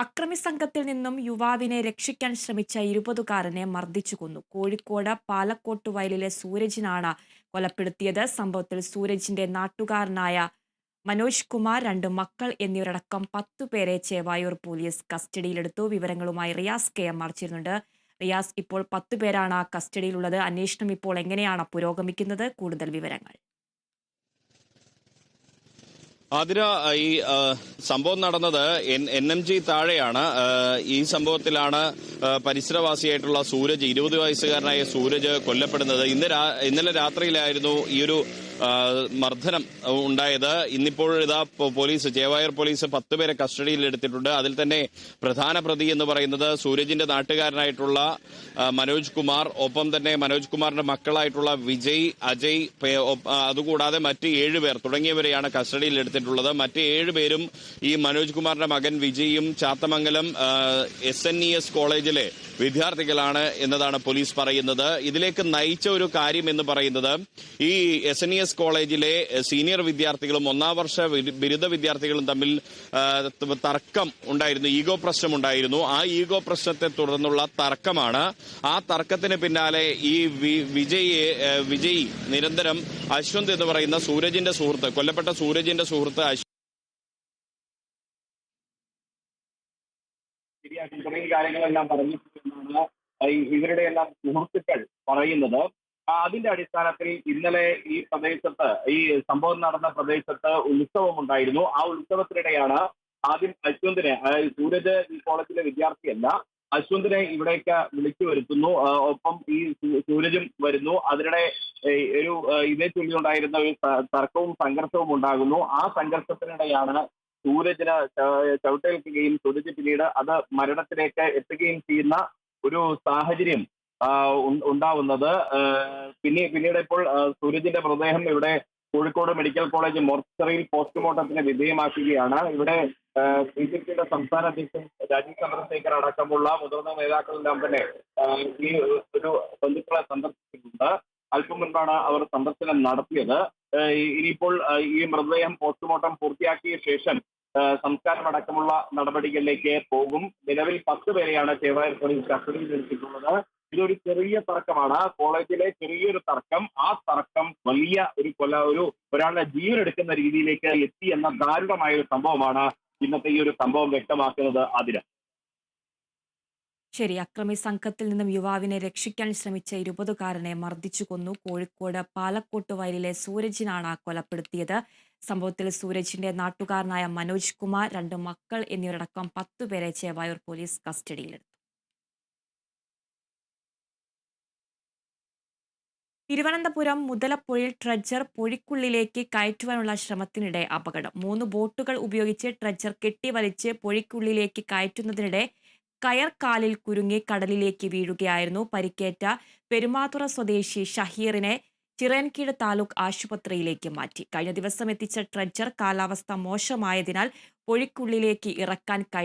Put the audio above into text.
അക്രമി സംഘത്തിൽ നിന്നും യുവാവിനെ രക്ഷിക്കാൻ ശ്രമിച്ച 20കാരനെ മർദ്ദിച്ചു കൊന്നു. കോഴിക്കോട് പാലക്കോട്ട് വയലിലെ സൂരജിനാണ് കൊലപ്പെടുത്തിയത്. സംഭവത്തിൽ സൂരജിന്റെ നാട്ടുകാരനായ മനോജ് കുമാർ, 2 മക്കൾ എന്നിവരടക്കം 10 പേരെ ചേവായൂർ പോലീസ് കസ്റ്റഡിയിലെടുത്തു. വിവരങ്ങളുമായി റിയാസ് KM ചേരുന്നുണ്ട്. റിയാസ്, ഇപ്പോൾ 10 പേരാണ് കസ്റ്റഡിയിലുള്ളത്. അന്വേഷണം ഇപ്പോൾ എങ്ങനെയാണ് പുരോഗമിക്കുന്നത്? കൂടുതൽ വിവരങ്ങൾ. ആതിര, ഈ സംഭവം നടന്നത് NMG താഴെയാണ്. ഈ സംഭവത്തിലാണ് പരിസരവാസിയായിട്ടുള്ള സൂരജ്, 20 വയസ്സുകാരനായ സൂരജ് കൊല്ലപ്പെടുന്നത്. ഇന്നലെ രാത്രിയിലായിരുന്നു ഈ ഒരു മർദ്ദനം ഉണ്ടായത്. ഇന്നിപ്പോൾ ഇതാ പോലീസ്, ചേവായൂർ പോലീസ് 10 പേരെ കസ്റ്റഡിയിൽ എടുത്തിട്ടുണ്ട്. അതിൽ തന്നെ പ്രധാന പ്രതി എന്ന് പറയുന്നത് സൂരജിന്റെ നാട്ടുകാരനായിട്ടുള്ള മനോജ് കുമാർ, ഒപ്പം തന്നെ മനോജ് കുമാറിന്റെ മക്കളായിട്ടുള്ള വിജയ്, അജയ്, അതുകൂടാതെ മറ്റ് 7 പേർ തുടങ്ങിയവരെയാണ് കസ്റ്റഡിയിൽ എടുത്തിട്ടുള്ളത്. മറ്റ് 7 പേരും ഈ മനോജ് കുമാറിന്റെ മകൻ വിജയും ചാത്തമംഗലം SNES കോളേജിലെ വിദ്യാർത്ഥികളാണ് എന്നതാണ് പോലീസ് പറയുന്നത്. ഇതിലേക്ക് നയിച്ച ഒരു കാര്യം എന്ന് പറയുന്നത്, ഈ SNES കോളേജിലെ സീനിയർ വിദ്യാർത്ഥികളും 1ാം വർഷ ബിരുദ വിദ്യാർത്ഥികളും തമ്മിൽ തർക്കം ഉണ്ടായിരുന്നു, ഈഗോ പ്രശ്നം ഉണ്ടായിരുന്നു. ആ ഈഗോ പ്രശ്നത്തെ തുടർന്നുള്ള തർക്കമാണ്. ആ തർക്കത്തിന് പിന്നാലെ ഈ വിജയ് നിരന്തരം അശ്വന്ത് എന്ന് പറയുന്ന സൂരജിന്റെ സുഹൃത്ത്, കൊല്ലപ്പെട്ട സൂരജിന്റെ സുഹൃത്ത് ശരിയാക്കി തുടങ്ങിയ കാര്യങ്ങളെല്ലാം പറഞ്ഞിട്ടുണ്ടെന്നാണ് ഇവരുടെ എല്ലാം സുഹൃത്തുക്കൾ പറയുന്നത്. അതിന്റെ അടിസ്ഥാനത്തിൽ ഇന്നലെ ഈ പ്രദേശത്ത്, ഈ സംഭവം നടന്ന പ്രദേശത്ത് ഉത്സവം ഉണ്ടായിരുന്നു. ആ ഉത്സവത്തിനിടെയാണ് ആദ്യം അശ്വന്തിനെ, സൂരജ് ഈ കോളേജിലെ വിദ്യാർത്ഥിയല്ല, അശ്വന്തിനെ ഇവിടേക്ക് വിളിച്ചു വരുത്തുന്നു. ഒപ്പം ഈ സൂരജും വരുന്നു. അതിനിടെ ഒരു ഇതേ ചൊല്ലിയുണ്ടായിരുന്ന ഒരു തർക്കവും സംഘർഷവും ഉണ്ടാകുന്നു. ആ സംഘർഷത്തിനിടെയാണ് സൂരജിന് ചവിട്ടേൽക്കുകയും സൂരജ് പിന്നീട് അത് മരണത്തിലേക്ക് എത്തുകയും ചെയ്യുന്ന ഒരു സാഹചര്യം ഉണ്ടാവുന്നത്. പിന്നീട് ഇപ്പോൾ സൂരജിന്റെ മൃതദേഹം ഇവിടെ കോഴിക്കോട് മെഡിക്കൽ കോളേജ് മോർച്ചറിയിൽ പോസ്റ്റ്മോർട്ടത്തിന് വിധേയമാക്കുകയാണ്. ഇവിടെ BJPയുടെ സംസ്ഥാന അധ്യക്ഷൻ രാജീവ് ചന്ദ്രശേഖർ അടക്കമുള്ള മുതിർന്ന നേതാക്കളെല്ലാം തന്നെ ഈ ഒരു ബന്ധുക്കളെ സന്ദർശിച്ചിട്ടുണ്ട്. അല്പം മുൻപാണ് അവർ സന്ദർശനം നടത്തിയത്. ഇനിയിപ്പോൾ ഈ മൃതദേഹം പോസ്റ്റ്മോർട്ടം പൂർത്തിയാക്കിയ ശേഷം സംസ്കാരമടക്കമുള്ള നടപടികളിലേക്ക് പോകും. നിലവിൽ 10 പേരെയാണ് ചേവായൂർ പോലീസ് കസ്റ്റഡിയിൽ എടുത്തിട്ടുള്ളത്. ഇതൊരു ചെറിയ തർക്കമാണ്, കോളേജിലെ ചെറിയൊരു തർക്കം. ആ തർക്കം വലിയ ഒരാളുടെ ജീവൻ എടുക്കുന്ന രീതിയിലേക്ക് എത്തി എന്ന ദാരുണമായ ഒരു സംഭവമാണ് ഇന്നത്തെ ഈ ഒരു സംഭവം വ്യക്തമാക്കുന്നത്. അതിന് ശരി, അക്രമി സംഘത്തിൽ നിന്നും യുവാവിനെ രക്ഷിക്കാൻ ശ്രമിച്ച 20കാരനെ മർദ്ദിച്ചു കൊന്നു. കോഴിക്കോട് പാലക്കോട്ട് വയലിലെ സൂരജിനാണ് കൊലപ്പെടുത്തിയത്. സംഭവത്തിൽ സൂരജിന്റെ നാട്ടുകാരനായ മനോജ് കുമാർ, 2 മക്കൾ എന്നിവരടക്കം 10 പേരെ ചേവായൂർ പോലീസ് കസ്റ്റഡിയിലെടുത്തു. തിരുവനന്തപുരം മുതലപ്പുഴയിൽ ട്രെഡ്ജർ പൊഴിക്കുള്ളിലേക്ക് കയറ്റുവാനുള്ള ശ്രമത്തിനിടെ അപകടം. 3 ബോട്ടുകൾ ഉപയോഗിച്ച് ട്രെഡ്ജർ കെട്ടിവലിച്ച് പൊഴിക്കുള്ളിലേക്ക് കയറ്റുന്നതിനിടെ കയർ കാലിൽ കുരുങ്ങി കടലിലേക്ക് വീഴുകയായിരുന്നു. പരിക്കേറ്റ പെരുമാതുറ സ്വദേശി ഷഹീറിനെ ചിറയൻകീഴ് താലൂക്ക് ആശുപത്രിയിലേക്ക് മാറ്റി. കഴിഞ്ഞ ദിവസം എത്തിച്ച ട്രെഡ്ജർ കാലാവസ്ഥ മോശമായതിനാൽ പൊഴിക്കുള്ളിലേക്ക് ഇറക്കാൻ